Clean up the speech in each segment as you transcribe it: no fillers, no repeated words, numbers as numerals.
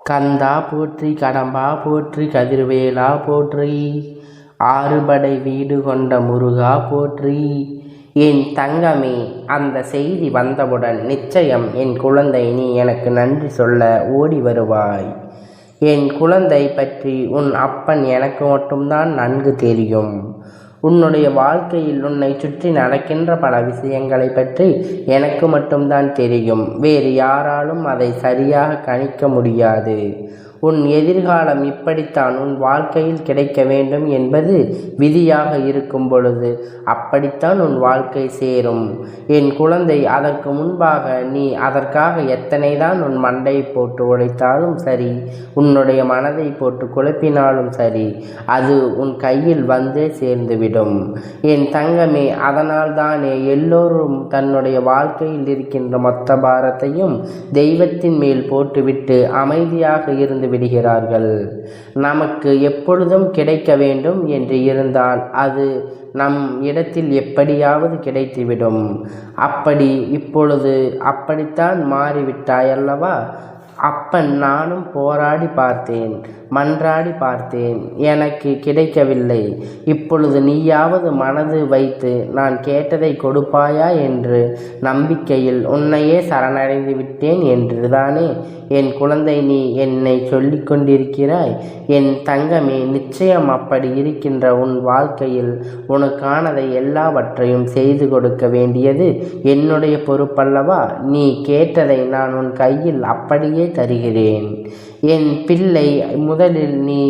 கந்தா போற்றி, கடம்பா போற்றி, கதிர்வேலா போற்றி, ஆறுபடை வீடு கொண்ட முருகா போற்றி. என் தங்கமே, அந்த செய்தி வந்தவுடன் நிச்சயம் என் குழந்தை நீ எனக்கு நன்றி சொல்ல ஓடி வருவாய். என் குழந்தை பற்றி உன் அப்பன் எனக்கு மட்டும்தான் நன்கு தெரியும். உன்னுடைய வாழ்க்கையில் உன்னை சுற்றி நடக்கின்ற பல விஷயங்களை பற்றி எனக்கு மட்டும்தான் தெரியும். வேறு யாராலும் அதை சரியாக கணிக்க முடியாது. உன் எதிர்காலம் இப்படித்தான் உன் வாழ்க்கையில் கிடைக்க வேண்டும் என்பது விதியாக இருக்கும் பொழுது அப்படித்தான் உன் வாழ்க்கை சேரும். என் குழந்தை, அதற்கு முன்பாக நீ அதற்காக எத்தனை தான் உன் மண்டையை போட்டு உடைத்தாலும் சரி, உன்னுடைய மனதை போட்டு குழப்பினாலும் சரி, அது உன் கையில் வந்தே சேர்ந்துவிடும். என் தங்கமே, அதனால் தானே எல்லோரும் தன்னுடைய வாழ்க்கையில் இருக்கின்ற மொத்த பாரத்தையும் தெய்வத்தின் மேல் போட்டுவிட்டு அமைதியாக இருந்து விடுகிறார்கள். நமக்கு எப்பொழுதும் கிடைக்க வேண்டும் என்று இருந்தால் அது நம் இடத்தில் எப்படியாவது கிடைத்துவிடும். இப்பொழுது அப்படித்தான் மாறிவிட்டாய் அல்லவா? அப்பன் நானும் போராடி பார்த்தேன், மன்றாடி பார்த்தேன், எனக்கு கிடைக்கவில்லை. இப்பொழுது நீயாவது மனது வைத்து நான் கேட்டதை கொடுப்பாயா என்று நம்பிக்கையில் உன்னையே சரணடைந்து விட்டேன் என்றுதானே என் குழந்தை நீ என்னை சொல்லிக் கொண்டிருக்கிறாய். என் தங்கமே, நிச்சயம் அப்படி இருக்கின்ற உன் வாழ்க்கையில் உனக்கானதை எல்லாவற்றையும் செய்து கொடுக்க வேண்டியது என்னுடைய பொறுப்பல்லவா? நீ கேட்டதை நான் உன் கையில் அப்படியே தருகிறேன். என் பிள்ளை, முதலில் நீ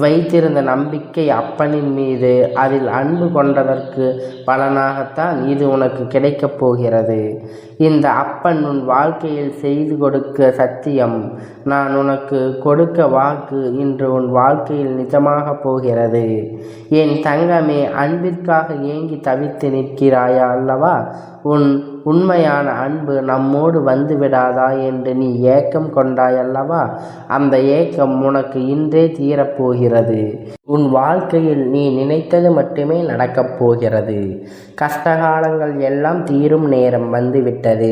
வைத்திருந்த நம்பிக்கை அப்பனின் மீது, அதில் அன்பு கொண்டதற்கு பலனாகத்தான் இது உனக்கு கிடைக்கப் போகிறது. இந்த அப்பன் உன் வாழ்க்கையில் செய்து கொடுக்க சத்தியம், நான் உனக்கு கொடுக்க வாக்கு இன்று உன் வாழ்க்கையில் நிஜமாக போகிறது. என் தங்கமே, அன்பிற்காக ஏங்கி தவித்து நிற்கிறாயா அல்லவா? உன் உண்மையான அன்பு நம்மோடு வந்து விடாதா என்று நீ ஏக்கம் கொண்டாயல்லவா? அந்த ஏக்கம் உனக்கு இன்றே தீரப்போகிறது. உன் வாழ்க்கையில் நீ நினைத்தது மட்டுமே நடக்கப் போகிறது. கஷ்டகாலங்கள் எல்லாம் தீரும் நேரம் வந்துவிட்டது.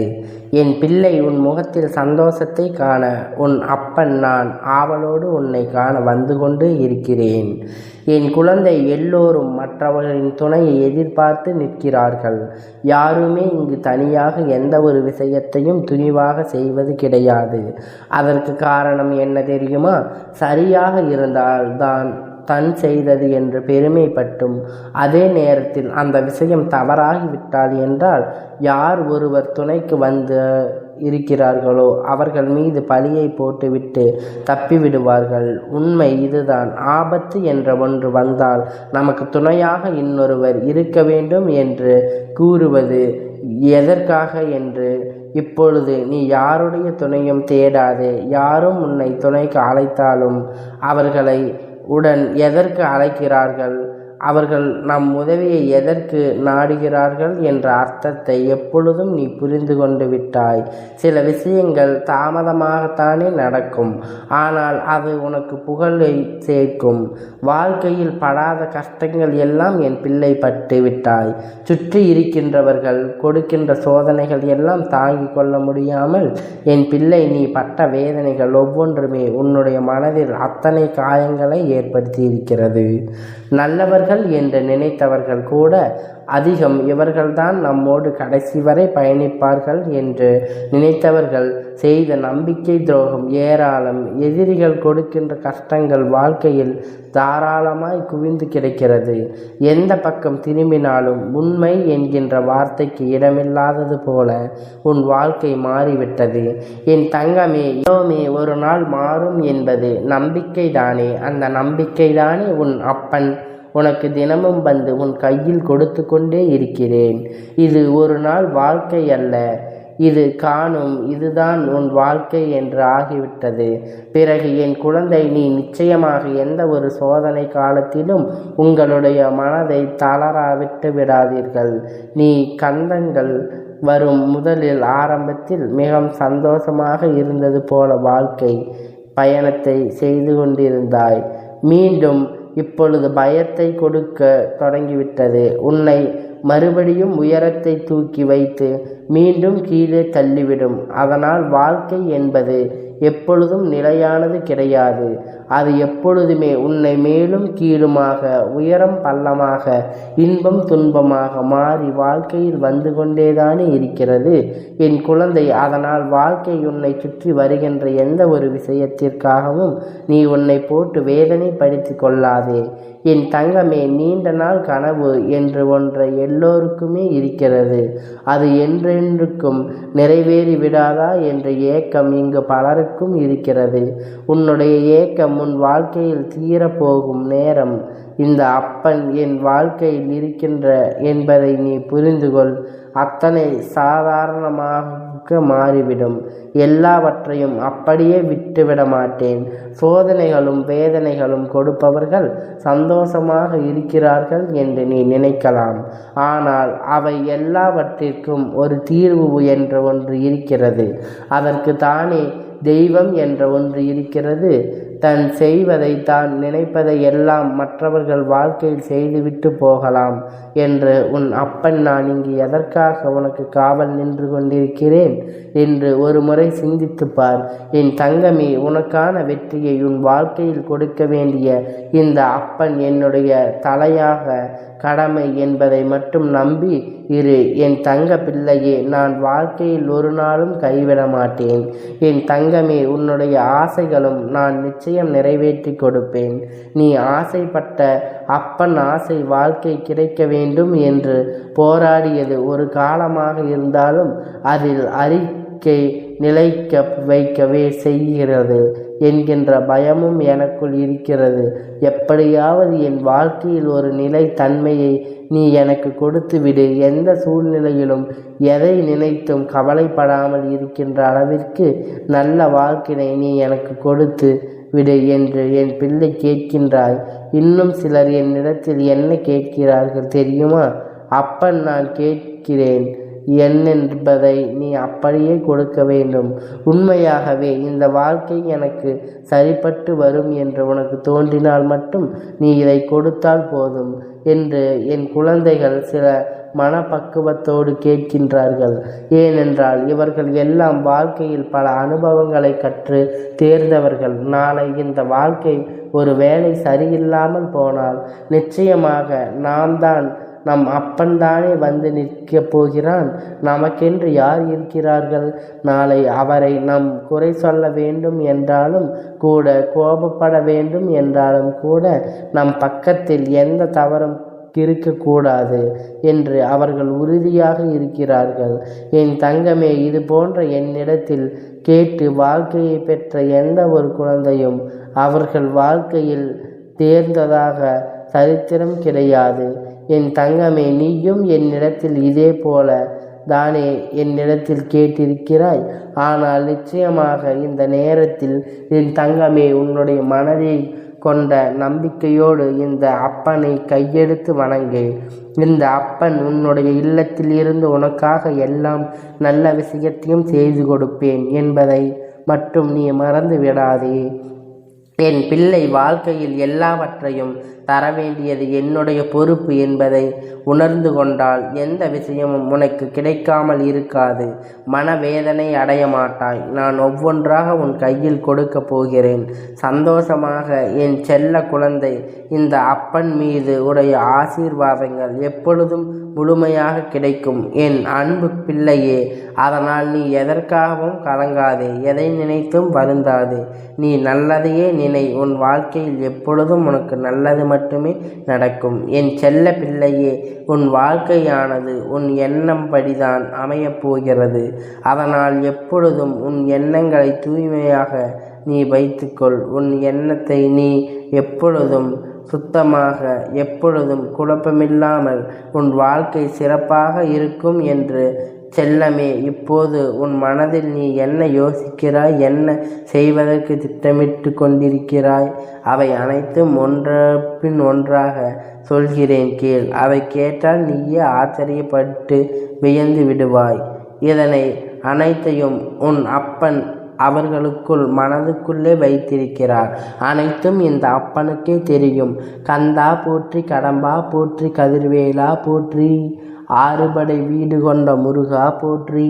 என் பிள்ளை, உன் முகத்தில் சந்தோஷத்தை காண உன் அப்பன் நான் ஆவலோடு உன்னை காண வந்து கொண்டு இருக்கிறேன். என் குழந்தை, எல்லோரும் மற்றவர்களின் துணையை எதிர்பார்த்து நிற்கிறார்கள். யாருமே இங்கு தனியாக எந்த ஒரு விஷயத்தையும் துணிவாக செய்வது கிடையாது. அதற்கு காரணம் என்ன தெரியுமா? சரியாக இருந்தால்தான் தன் செய்தது என்று பெருமைப்பட்டும், அதே நேரத்தில் அந்த விஷயம் தவறாகிவிட்டால் என்றால் யார் ஒருவர் துணைக்கு வந்து இருக்கிறார்களோ அவர்கள் மீது பழியை போட்டுவிட்டு தப்பிவிடுவார்கள். உண்மை இதுதான். ஆபத்து என்ற ஒன்று வந்தால் நமக்கு துணையாக இன்னொருவர் இருக்க வேண்டும் என்று கூறுவது எதற்காக என்று இப்பொழுது நீ யாருடைய துணையும் தேடாதே. யாரும் உன்னை துணைக்கு அழைத்தாலும் அவர்களை உடன் எதற்கு அழைக்கிறார்கள், அவர்கள் நம் உதவியை எதற்கு நாடுகிறார்கள் என்ற அர்த்தத்தை எப்பொழுதும் நீ புரிந்து கொண்டு விட்டாய். சில விஷயங்கள் தாமதமாகத்தானே நடக்கும், ஆனால் அது உனக்கு புகழை சேர்க்கும். வாழ்க்கையில் படாத கஷ்டங்கள் எல்லாம் என் பிள்ளை பட்டு விட்டாய். சுற்றி இருக்கின்றவர்கள் கொடுக்கின்ற சோதனைகள் எல்லாம் தாங்கிக் கொள்ள முடியாமல் என் பிள்ளை நீ பட்ட வேதனைகள் ஒவ்வொன்றுமே உன்னுடைய மனதில் அத்தனை காயங்களை ஏற்படுத்தி இருக்கிறது. நல்லவர்கள் என்று நினைத்தவர்கள் கூட அதிகம் இவர்கள்தான் நம்மோடு கடைசி வரை பயணிப்பார்கள் என்று நினைத்தவர்கள் செய்த நம்பிக்கை துரோகம் ஏராளம். எதிரிகள் கொடுக்கின்ற கஷ்டங்கள் வாழ்க்கையில் தாராளமாய் குவிந்து கிடக்கிறது. எந்த பக்கம் திரும்பினாலும் உண்மை என்கின்ற வார்த்தைக்கு இடமில்லாதது போல உன் வாழ்க்கை மாறிவிட்டது. என் தங்கமே, எல்லோமே ஒரு நாள் மாறும் என்பது நம்பிக்கை தானே. அந்த நம்பிக்கை தானே உன் அப்பன் உனக்கு தினமும் வந்து உன் கையில் கொடுத்து கொண்டே இருக்கிறேன். இது ஒரு நாள் வாழ்க்கை அல்ல, இது காணும், இதுதான் உன் வாழ்க்கை என்று ஆகிவிட்டது. பிறகு என் குழந்தை, நீ நிச்சயமாக எந்த ஒரு சோதனை காலத்திலும் உங்களுடைய மனதை தளர விட்டு விடாதீர்கள். நீ கந்தங்கள் வரும் முதலில் ஆரம்பத்தில் மிகவும் சந்தோஷமாக இருந்தது போல வாழ்க்கை பயணத்தை செய்து கொண்டிருந்தாய். மீண்டும் இப்பொழுது பயத்தை கொடுக்க தொடங்கிவிட்டது. உன்னை மறுபடியும் உயரத்தை தூக்கி வைத்து மீண்டும் கீழே தள்ளிவிடும். அதனால் வாழ்க்கை என்பது எப்பொழுதும் நிலையானது கிடையாது. அது எப்பொழுதுமே உன்னை மேலும் கீழுமாக, உயரம் பள்ளமாக, இன்பம் துன்பமாக மாறி வாழ்க்கையில் வந்து கொண்டேதானே இருக்கிறது என் குழந்தை. அதனால் வாழ்க்கை உன்னை சுற்றி வருகின்ற எந்த ஒரு விஷயத்திற்காகவும் நீ உன்னை போட்டு வேதனைப்படுத்திக் கொள்ளாதே என் தங்கமே. நீண்ட நாள் கனவு என்று ஒன்றை எல்லோருக்குமே இருக்கிறது. அது என்றென்றுக்கும் நிறைவேறி விடாதா என்ற ஏக்கம் இங்கு பலருக்கும் இருக்கிறது. உன்னுடைய ஏக்கம் உன் வாழ்க்கையில் தீரப்போகும் நேரம் இந்த அப்பன் என் வாழ்க்கையில் இருக்கின்ற என்பதை நீ புரிந்துகொள். அத்தனை சாதாரணமாக மாறிவிடும். எல்லாவற்றையும் அப்படியே விட்டுவிட மாட்டேன். சோதனைகளும் வேதனைகளும் கொடுப்பவர்கள் சந்தோஷமாக இருக்கிறார்கள் என்று நீ நினைக்கலாம். ஆனால் அவை எல்லாவற்றிற்கும் ஒரு தீர்வு என்ற ஒன்று இருக்கிறது. அதற்கு தானே தெய்வம் என்ற ஒன்று இருக்கிறது. தன் செய்வதை தான் நினைப்பதை எல்லாம் மற்றவர்கள் வாழ்க்கையில் செய்துவிட்டு போகலாம் என்று உன் அப்பன் நான் இங்கு எதற்காக உனக்கு காவல் நின்று கொண்டிருக்கிறேன் என்று ஒரு முறை சிந்தித்துப்பார் என் தங்கமே. உனக்கான வெற்றியை உன் வாழ்க்கையில் கொடுக்க வேண்டிய இந்த அப்பன் என்னுடைய தலையாக கடமை என்பதை மட்டும் நம்பி இரு என் தங்க பிள்ளையே. நான் வாழ்க்கையில் ஒரு நாளும் கைவிட மாட்டேன் என் தங்கமே. உன்னுடைய ஆசைகளும் நான் நிச்சயம் நிறைவேற்றி கொடுப்பேன். நீ ஆசைப்பட்ட அப்பன் ஆசை வாழ்க்கை கிடைக்க வேண்டும் என்று போராடியது ஒரு காலமாக இருந்தாலும் அதில் அறிக்கை நிலைக்க வைக்கவே செய்கிறது என்கின்ற பயமும் எனக்குள் இருக்கிறது. எப்படியாவது என் வாழ்க்கையில் ஒரு நிலை தன்மையை நீ எனக்கு கொடுத்து விடு. எந்த சூழ்நிலையிலும் எதை நினைத்தும் கவலைப்படாமல் இருக்கின்ற அளவிற்கு நல்ல வாழ்க்கையை நீ எனக்கு கொடுத்து விடு என்று என் பிள்ளை கேட்கின்றாய். இன்னும் சிலர் என்னிடத்தில் என்ன கேட்கிறார்கள் தெரியுமா? அப்பன் நான் கேட்கிறேன் என்பதை நீ அப்படியே கொடுக்க வேண்டும். உண்மையாகவே இந்த வாழ்க்கை எனக்கு சரிப்பட்டு வரும் என்று உனக்கு தோன்றினால் மட்டும் நீ இதை கொடுத்தால் போதும் என்று என் குழந்தைகள் சில மனப்பக்குவத்தோடு கேட்கின்றார்கள். ஏனென்றால் இவர்கள் எல்லாம் வாழ்க்கையில் பல அனுபவங்களை கற்று தேர்ந்தவர்கள். நாளை இந்த வாழ்க்கை ஒரு வேளை சரியில்லாமல் போனால் நிச்சயமாக நம் அப்பன் தானே வந்து நிற்கப் போகிறான். நமக்கென்று யார் இருக்கிறார்கள்? நாளை அவரை நம் குறை சொல்ல வேண்டும் என்றாலும் கூட, கோபப்பட வேண்டும் என்றாலும் கூட நம் பக்கத்தில் எந்த தவறும் இருக்கக்கூடாது என்று அவர்கள் உறுதியாக இருக்கிறார்கள். என் தங்கமே, இது போன்ற என்னிடத்தில் கேட்டு வாழ்க்கையை பெற்ற எந்த ஒரு குழந்தையும் அவர்கள் வாழ்க்கையில் தேர்ந்ததாக சரித்திரம் கிடையாது. என் தங்கமே, நீயும் என்னிடத்தில் இதே போல தானே என்னிடத்தில் கேட்டிருக்கிறாய். ஆனால் நிச்சயமாக இந்த நேரத்தில் என் தங்கமே, உன்னுடைய மனதை கொண்ட நம்பிக்கையோடு இந்த அப்பனை கையெடுத்து வணங்கு. இந்த அப்பன் உன்னுடைய இல்லத்தில் இருந்து உனக்காக எல்லாம் நல்ல விஷயத்தையும் செய்து கொடுப்பேன் என்பதை மட்டும் நீ மறந்து விடாதே. என் பிள்ளை, வாழ்க்கையில் எல்லாவற்றையும் தர வேண்டியது என்னுடைய பொறுப்பு என்பதை உணர்ந்து கொண்டால் எந்த விஷயமும் உனக்கு கிடைக்காமல் இருக்காது. மனவேதனை அடைய மாட்டாய். நான் ஒவ்வொன்றாக உன் கையில் கொடுக்க போகிறேன். சந்தோஷமாக என் செல்ல குழந்தை. இந்த அப்பன் மீது உடைய ஆசீர்வாதங்கள் எப்பொழுதும் முழுமையாக கிடைக்கும் என் அன்பு பிள்ளையே. அதனால் நீ எதற்காகவும் கலங்காதே, எதை நினைத்தும் வருந்தாதே. நீ நல்லதையே நினை. உன் வாழ்க்கையில் எப்பொழுதும் உனக்கு நல்லது மட்டுமே நடக்கும். என் செல்ல பிள்ளையே, உன் வாழ்க்கையானது உன் எண்ணம் படிதான் அமையப் போகிறது. அதனால் எப்பொழுதும் உன் எண்ணங்களை தூய்மையாக நீ வைத்துக்கொள். உன் எண்ணத்தை நீ எப்பொழுதும் சுத்தமாக, எப்பொழுதும் குழப்பமில்லாமல் உன் வாழ்க்கை சிறப்பாக இருக்கும் என்று செல்லமே. இப்போது உன் மனதில் நீ என்ன யோசிக்கிறாய், என்ன செய்வதற்கு திட்டமிட்டு கொண்டிருக்கிறாய்? அவை அனைத்தும் ஒன்றபின் ஒன்றாக சொல்கிறேன் கேள். அவை கேட்டால் நீயே ஆச்சரியப்பட்டு வியந்து விடுவாய். இதனை அனைத்தையும் உன் அப்பன் அவர்களுக்குள் மனதுக்குள்ளே வைத்திருக்கிறார். அனைத்தும் இந்த அப்பனுக்கே தெரியும். கந்தா போற்றி, கடம்பா போற்றி, கதிர்வேலா போற்றி, ஆறுபடை வீடு கொண்ட முருகா போற்றி.